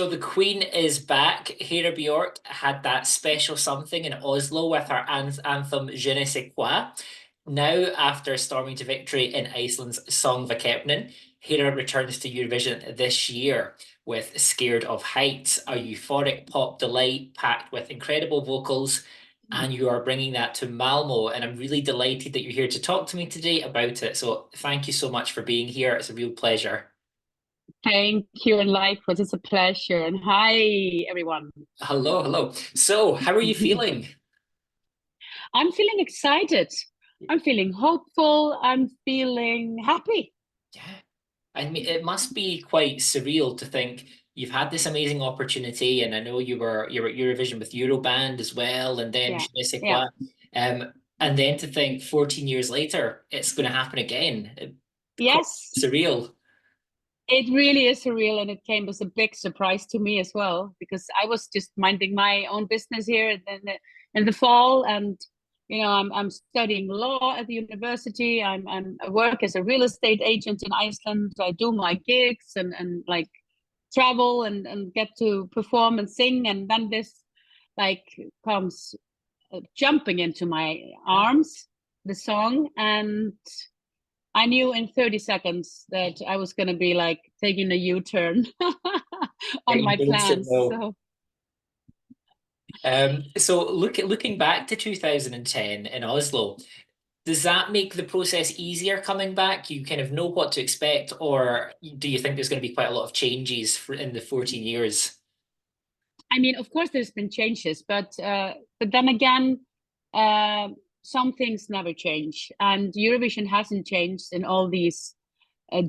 So the Queen is back. Hera Björk had that special something in Oslo with her anthem Je Ne Sais Quoi. Now, after storming to victory in Iceland's Söngvakeppnin, Hera returns to Eurovision this year with Scared of Heights, a euphoric pop delight packed with incredible vocals, and you are bringing that to Malmo. And I'm really delighted that you're here to talk to me today about it. So thank you so much for being here. It's a real pleasure. Thank you, and likewise, it's a pleasure. And hi, everyone. Hello, hello. So, how are you feeling? I'm feeling excited. I'm feeling hopeful. I'm feeling happy. Yeah. I mean, it must be quite surreal to think you've had this amazing opportunity, and I know you were at Eurovision with Euroband as well, and then Yeah, Je ne sais yeah. quoi. And then to think 14 years later, it's going to happen again. Quite Yes, surreal. it really is surreal, and it came as a big surprise to me as well, because I was just minding my own business here in the fall, and I'm studying law at the university. I work as a real estate agent in Iceland. I do my gigs and like travel and get to perform and sing, and then this like comes jumping into my arms, the song, and I knew in 30 seconds that I was going to be like taking a U-turn Yeah, on you my don't plans. know. So So looking back to 2010 in Oslo, does that make the process easier coming back? You kind of know what to expect, or do you think there's going to be quite a lot of changes in the 14 years? I mean, of course, there's been changes, but then again, uh, some things never change, and Eurovision hasn't changed in all these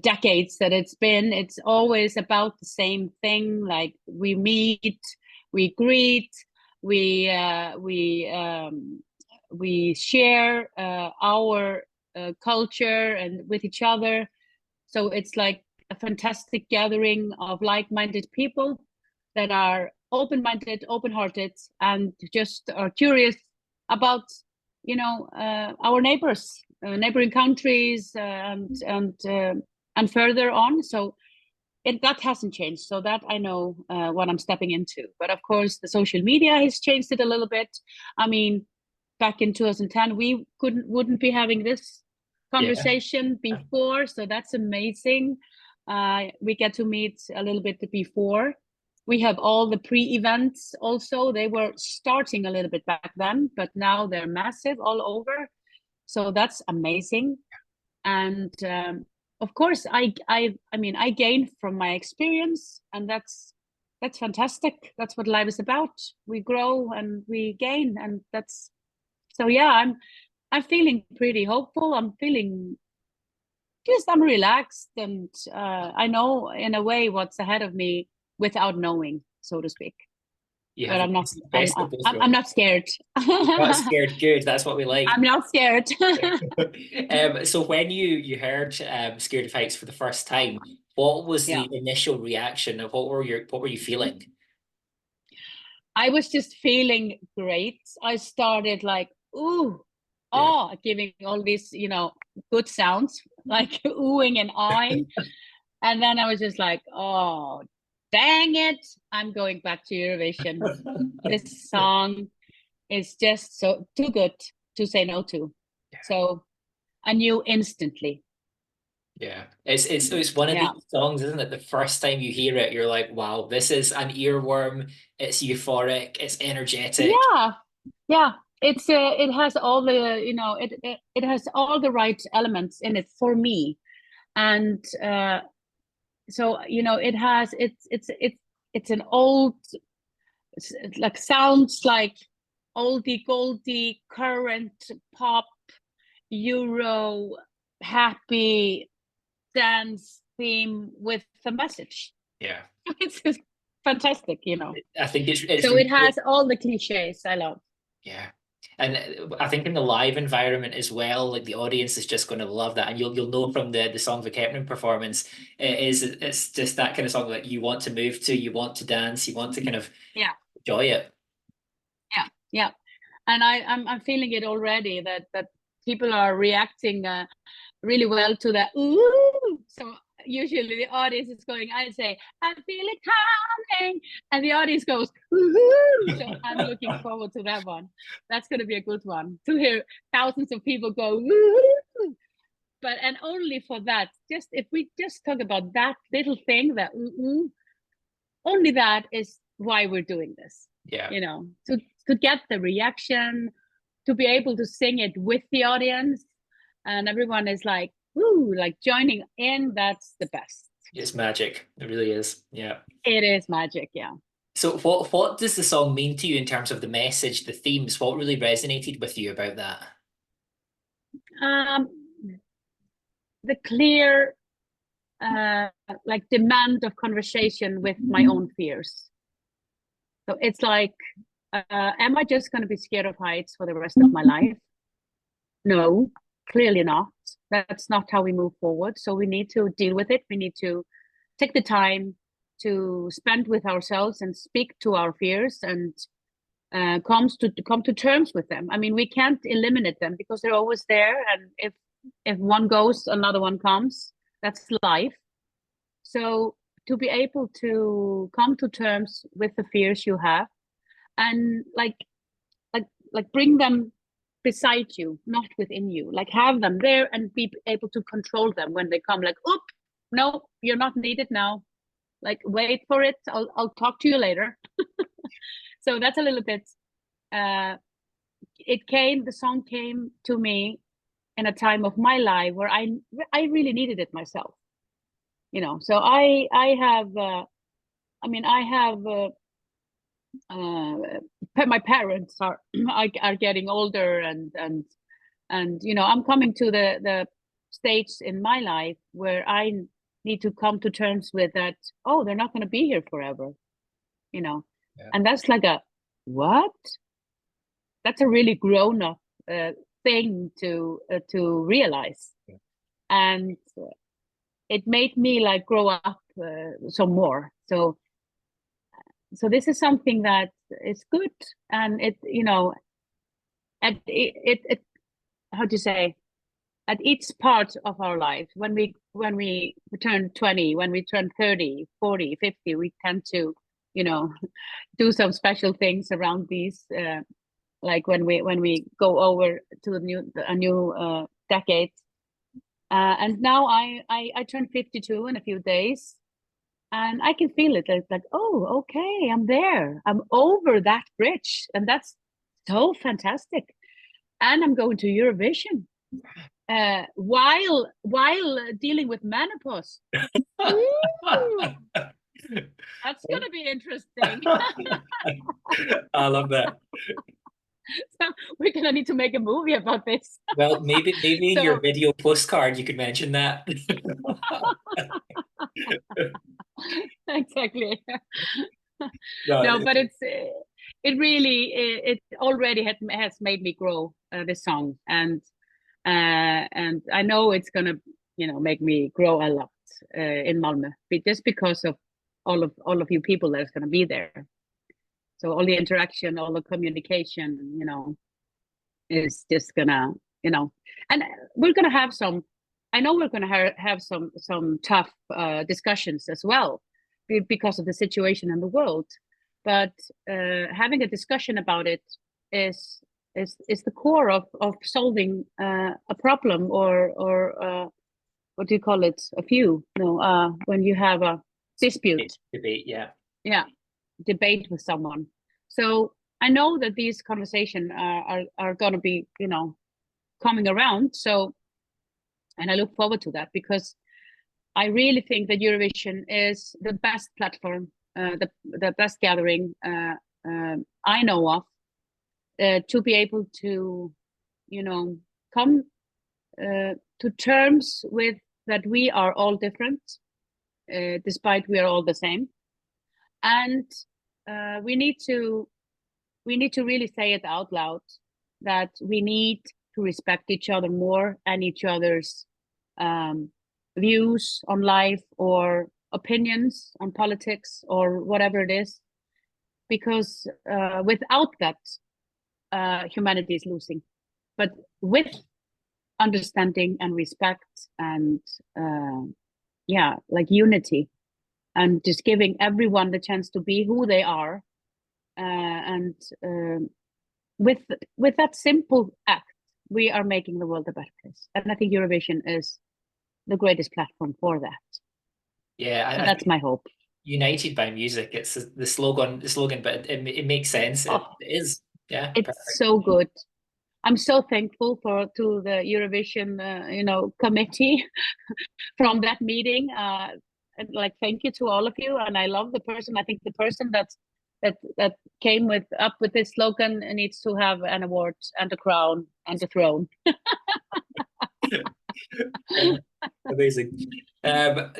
decades that it's been. It's always about the same thing. Like we meet, we greet, we uh, we um, we share our culture and with each other. So it's like a fantastic gathering of like-minded people that are open-minded, open-hearted, and just are curious about, our neighbors, neighboring countries, and further on. So that hasn't changed. So that I know what I'm stepping into. But of course, the social media has changed it a little bit. I mean, back in 2010, we wouldn't be having this Yeah. conversation before. So that's amazing. We get to meet a little bit before. We have all the pre-events also. They were starting a little bit back then, but now they're massive all over. So that's amazing. And of course, I mean, I gain from my experience, and that's fantastic. That's what life is about. We grow and we gain, and that's so. Yeah, I'm feeling pretty hopeful. I'm relaxed, and I know in a way what's ahead of me without knowing, so to speak. You But have I'm not. the best of both I'm worlds. not scared. Not I'm scared, good. That's what we like. not scared. So when you heard Scared of Heights for the first time, what was Yeah. the initial reaction? Of what were you feeling? I was just feeling great. I started like, ooh, Yeah. oh, giving all these, good sounds, like oohing and awing. And then I was just like, oh, dang it. I'm going back to Eurovision. This song is just so too good to say no to. So I knew instantly. Yeah, it's one of Yeah. these songs, isn't it? The first time you hear it, you're like, wow, this is an earworm. It's euphoric, it's energetic. Yeah. Yeah. It has all the, it has all the right elements in it for me. And so it's an old, like sounds like oldie goldie current pop euro happy dance theme with a message. Yeah, It's just fantastic. I think it's So it really, has all the cliches I love. yeah. And I think in the live environment as well, like the audience is just going to love that, and you'll know from the Song for Kepnin performance, it's just that kind of song that you want to move to, you want to dance, you want to kind of Yeah. enjoy it. Yeah. Yeah. And I'm feeling it already, that people are reacting really well to that. Ooh, so usually the audience is going, I say, I feel it coming, and the audience goes, woohoo! So I'm looking forward to that one. That's going to be a good one, to hear thousands of people go, woohoo! But, and only for that, just if we just talk about that little thing, that only that is why we're doing this. Yeah. You know, to get the reaction, to be able to sing it with the audience, and everyone is like, ooh, like joining in. That's the best. It's magic. It really is. Yeah. It is magic. Yeah. So what does the song mean to you in terms of the message, the themes? What really resonated with you about that? Um, the clear, like demand of conversation with my own fears. So it's like, am I just going to be scared of heights for the rest of my life? No, clearly not. That's not how we move forward. So we need to deal with it. We need to take the time to spend with ourselves and speak to our fears and come to terms with them. I mean, we can't eliminate them because they're always there. And if one goes, another one comes. That's life. So to be able to come to terms with the fears you have, and like bring them beside you, not within you. Like have them there and be able to control them when they come. Like, oop, no, you're not needed now. Like, wait for it. I'll talk to you later. So that's a little bit. The song came to me in a time of my life where I really needed it myself. You know, so I have. I have. My parents are getting older, and you know, I'm coming to the stage in my life where I need to come to terms with that. Oh, they're not going to be here forever, you know. Yeah. And that's like a what? That's a really grown up thing to realize. Yeah. And it made me like grow up some more. So this is something that is good, and it, you know, at it how to say, at each part of our life, when we turn 20, when we turn 30, 40, 50, we tend to, you know, do some special things around these, like when we go over to a new decade. And now I turn 52 in a few days, and I can feel it. It's like, oh, okay, I'm there. I'm over that bridge, and that's so fantastic. And I'm going to Eurovision while dealing with menopause. Ooh, that's gonna be interesting. I love that. So we're gonna need to make a movie about this. Well, maybe in So, your video postcard you could mention that. exactly. No, No, but it really it already has made me grow this song, and I know it's gonna, you know, make me grow a lot in Malmo, just because of all of you people that's gonna be there. So all the interaction, all the communication, you know, is just gonna, you know, and we're gonna have some. I know we're gonna have some tough discussions as well, because of the situation in the world. But having a discussion about it is the core of solving a problem, or what do you call it? A few, no, when you have a dispute, debate, yeah, debate with someone. So I know that these conversations are going to be, you know, coming around. So, and I look forward to that, because I really think that Eurovision is the best platform, the best gathering I know of, to be able to, you know, come to terms with that we are all different, despite we are all the same, and we need to really say it out loud, that we need to respect each other more, and each other's views on life, or opinions on politics, or whatever it is, because without that, humanity is losing. But with understanding and respect and yeah, like unity, and just giving everyone the chance to be who they are, and with that simple act, we are making the world a better place. And I think Eurovision is the greatest platform for that. Yeah, So I that's think my hope. united by music. It's the slogan, but it makes sense. It Oh, is. Yeah, it's perfect. so good. I'm so thankful to the Eurovision, committee from that meeting. And like, thank you to all of you. And I love the person. I think the person that came up with this slogan needs to have an award and a crown and a throne. Amazing.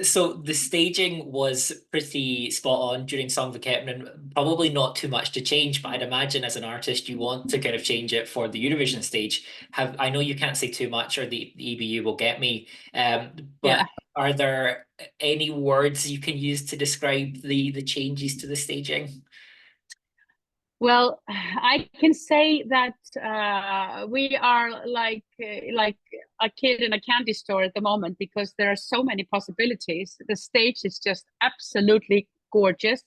So the staging was pretty spot on during Söngvakeppnin. Probably not too much to change, but I'd imagine as an artist you want to kind of change it for the Eurovision stage. I know you can't say too much, or the EBU will get me. But Yeah. are there any words you can use to describe the changes to the staging? Well, I can say that we are like a kid in a candy store at the moment, because there are so many possibilities. The stage is just absolutely gorgeous,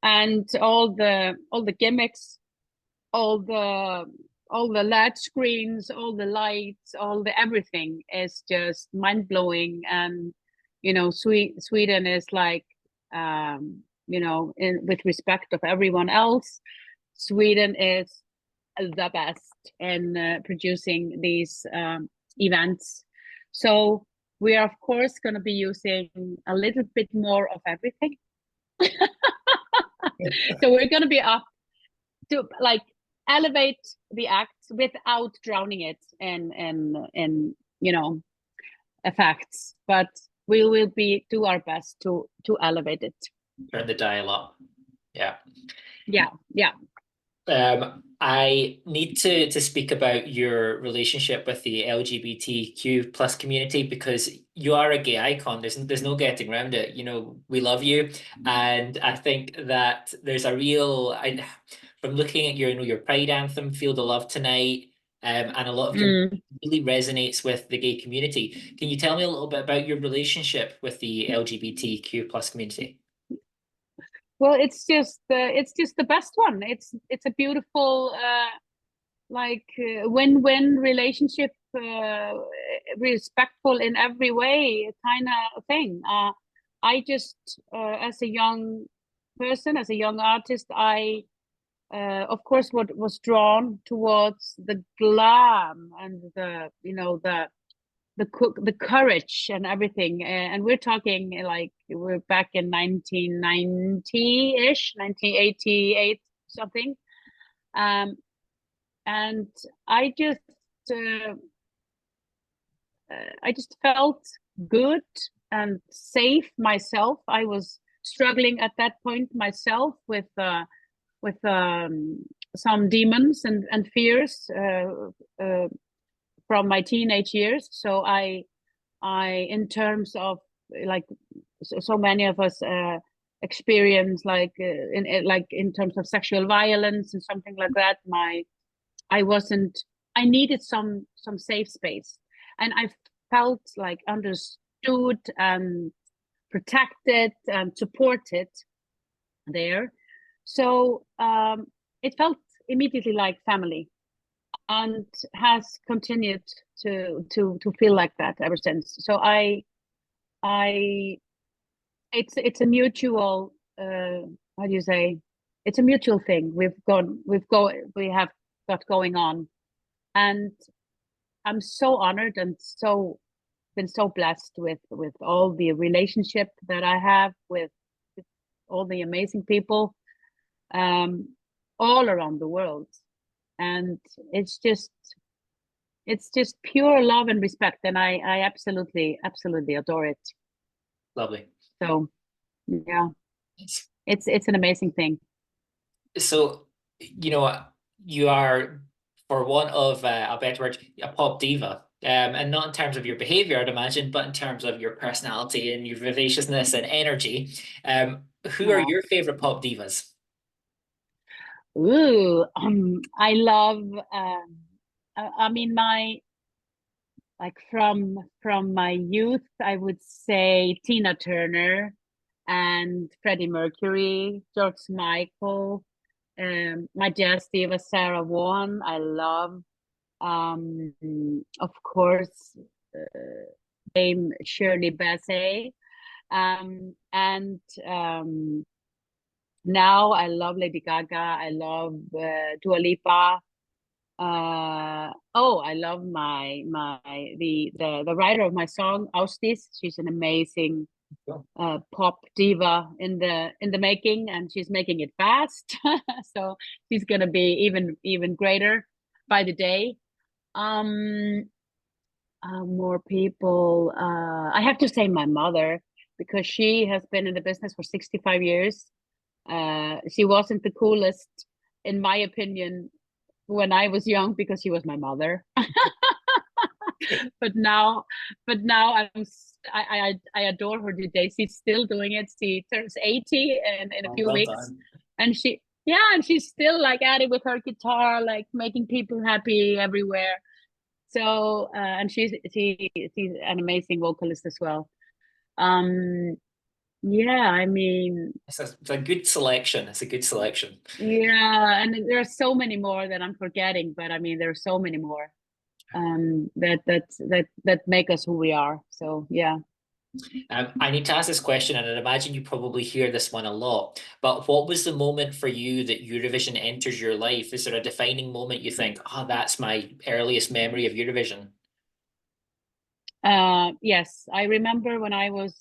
and all the gimmicks, all the LED screens, all the lights, all the everything is just mind blowing. And Sweden is like, with respect of everyone else, Sweden is the best in producing these events. So we are of course going to be using a little bit more of everything. So we're going to be up to like elevate the act without drowning it in effects, but we will do our best to elevate it. Turn the dial up. Yeah. Yeah, yeah. I need to speak about your relationship with the LGBTQ plus community, because you are a gay icon. There's no getting around it. We love you, and I think that there's a from looking at your Pride anthem, "Feel the Love Tonight," and a lot of your Mm. really resonates with the gay community. Can you tell me a little bit about your relationship with the LGBTQ plus community? Well, it's just the best one. It's a beautiful win-win relationship, respectful in every way kind of thing. I just, as a young person, as a young artist, I of course what was drawn towards the glam and the courage and everything. And we're talking like we're back in 1990-ish, 1988 something. um and I just uh, I just felt good and safe myself. I was struggling at that point myself with some demons and fears from my teenage years. So in terms of like so many of us experience in terms of sexual violence and something like that. I wasn't. I needed some safe space, and I felt like understood and protected and supported there. So it felt immediately like family, and has continued to feel like that ever since. So I it's a mutual how do you say, it's a mutual thing we have got going on. And I'm so honored and been so blessed with all the relationship that I have with all the amazing people um all around the world. And it's just pure love and respect, and I absolutely adore it. Lovely. So yeah, it's an amazing thing. So, you are, for want of a better word, a pop diva. And not in terms of your behavior, I'd imagine, but in terms of your personality and your vivaciousness and energy. Who are Oh. your favorite pop divas? Ooh, I love I mean like from my youth, I would say Tina Turner and Freddie Mercury, George Michael, my jazz diva Sarah Vaughan. I love, of course, Dame Shirley Bassey, and now I love Lady Gaga. I love Dua Lipa. Oh, I love the writer of my song, Austis. She's an amazing pop diva in the making, and she's making it fast. So she's gonna be even greater by the day. More people. I have to say my mother, because she has been in the business for 65 years. She wasn't the coolest, in my opinion, when I was young, because she was my mother. but now I adore her today. She's still doing it. She turns 80 in a few weeks, done. and she's still like at it with her guitar, like making people happy everywhere. So and she's an amazing vocalist as well. Yeah, I mean, It's a good selection. It's a good selection. yeah, and there are so many more that I'm forgetting, but I mean, there are so many more that make us who we are. So yeah. I need to ask this question, and I'd imagine you probably hear this one a lot. But what was the moment for you that Eurovision enters your life? Is there a defining moment you think, oh, that's my earliest memory of Eurovision? Yes, I remember when I was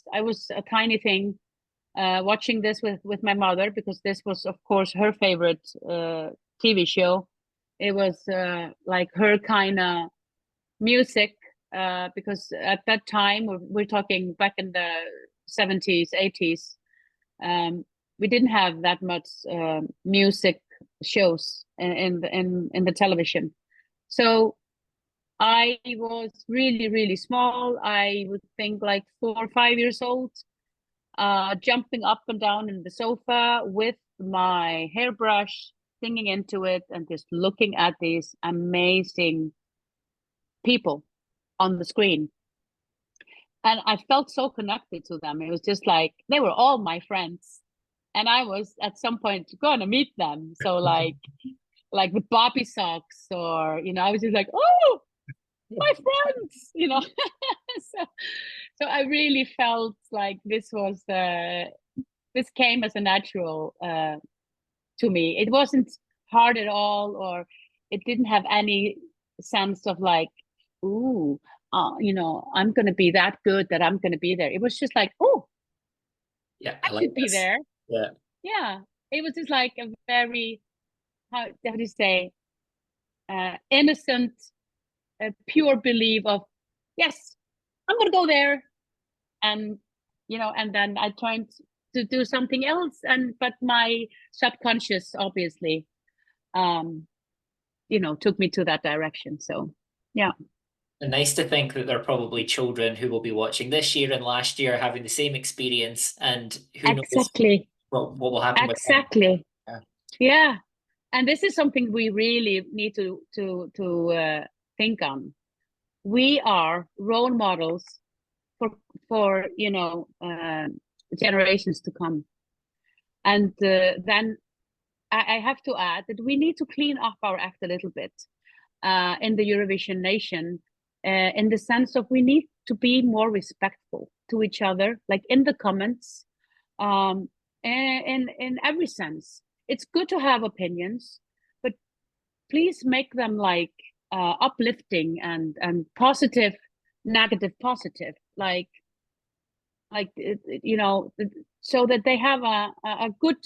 a tiny thing, watching this with my mother, because this was, of course, her favorite TV show. It was like her kind of music, because at that time, we're talking back in the 70s, 80s, we didn't have that much music shows in the television. So I was really, really small. I would think like 4 or 5 years old, jumping up and down in the sofa with my hairbrush, singing into it, and just looking at these amazing people on the screen. And I felt so connected to them. It was just like they were all my friends. And I was at some point going to meet them. So like with Bobby socks, or I was just like, oh, my friends, so I really felt like this came as a natural to me. It wasn't hard at all, or it didn't have any sense of like, ooh, I'm gonna be that good that I'm gonna be there. It was just like, oh, Yeah, I I like should be this. there. Yeah. Yeah, it was just like a very, how do you say, innocent, pure belief of, yes, I'm gonna go there, and and then I tried to do something else, but my subconscious obviously um took me to that direction. So yeah. And nice to think that there are probably children who will be watching this year and last year having the same experience, and who knows Exactly. what will happen with them. Exactly. Yeah. Yeah. And this is something we really need to think on. We are role models for generations to come. And then I have to add that we need to clean up our act a little bit in the Eurovision nation, in the sense of we need to be more respectful to each other, like in the comments, in every sense. It's good to have opinions, but please make them like uplifting and positive, negative, positive, like so that they have a good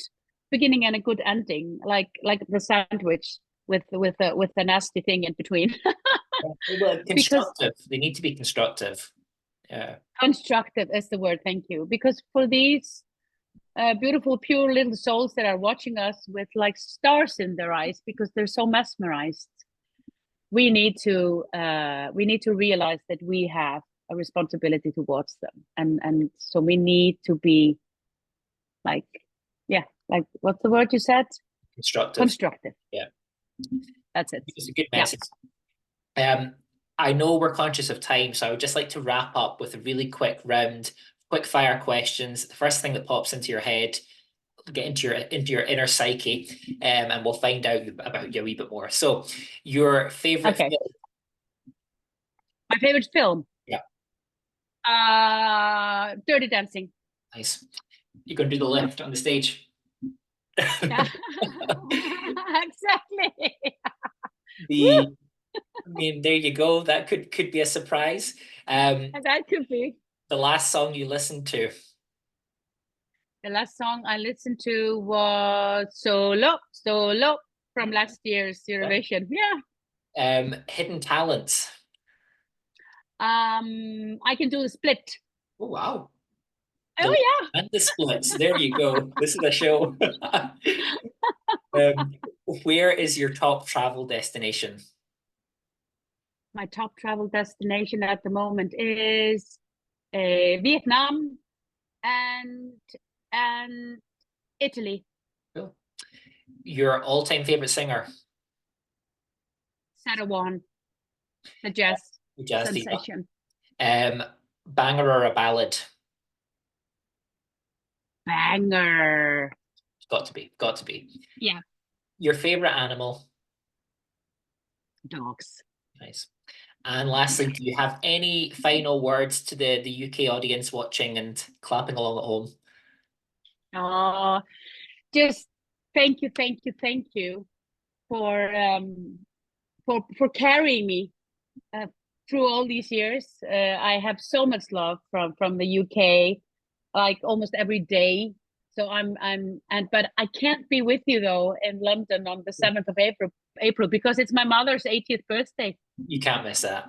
beginning and a good ending, like the sandwich with a nasty thing in between. Well, Because constructive. They need to be constructive. Yeah. constructive is the word. Thank you. Because for these beautiful, pure little souls that are watching us with like stars in their eyes, because they're so mesmerized, we need to realize that we have a responsibility towards them, and so we need to be like, yeah, like, what's the word you said? Constructive. Constructive. Yeah. That's it. It's a good Yeah. message. Um, I know we're conscious of time, so I would just like to wrap up with a really quick round, quick fire questions. The first thing that pops into your head, get into your inner psyche, and we'll find out about you a wee bit more. So, your favorite Okay. film? My favorite film? Yeah. Dirty Dancing. Nice. You gonna do the lift on the stage? Yeah. Exactly. The I mean, there you go. That could be a surprise. That could be. The last song you listened to? The last song I listened to was Solo from last year's Eurovision. Yeah. Hidden talents. I can do the split. Oh wow. Oh yeah. And the splits. There you go. This is a show. Where is your top travel destination? My top travel destination at the moment is Vietnam and Italy. Cool. Your all-time favorite singer? Sarawan, the jazz Jazz diva. sensation. Banger or a ballad? Banger. Got to be. Got to be. Yeah. Your favorite animal? Dogs. Nice. And lastly, do you have any final words to the UK audience watching and clapping along at home? Just thank you for carrying me through all these years. I have so much love from the UK, like almost every day. So but I can't be with you though in London on the 7th of April because it's my mother's 80th birthday. You can't miss that.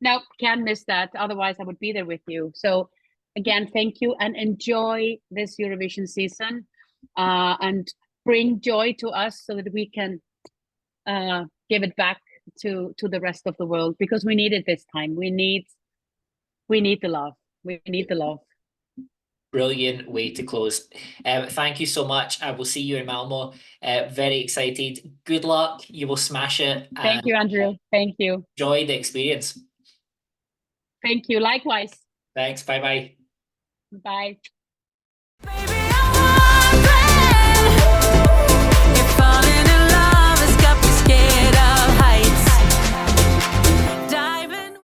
No, can't miss that. Otherwise, I would be there with you. So again, thank you and enjoy this Eurovision season and bring joy to us so that we can give it back to the rest of the world because we need it this time. We need the love. We need the love. Brilliant way to close. Thank you so much. I will see you in Malmo. Very excited. Good luck. You will smash it. Thank you, Andrew. Thank you. Enjoy the experience. Thank you. Likewise. Thanks. Bye-bye. Bye. Baby.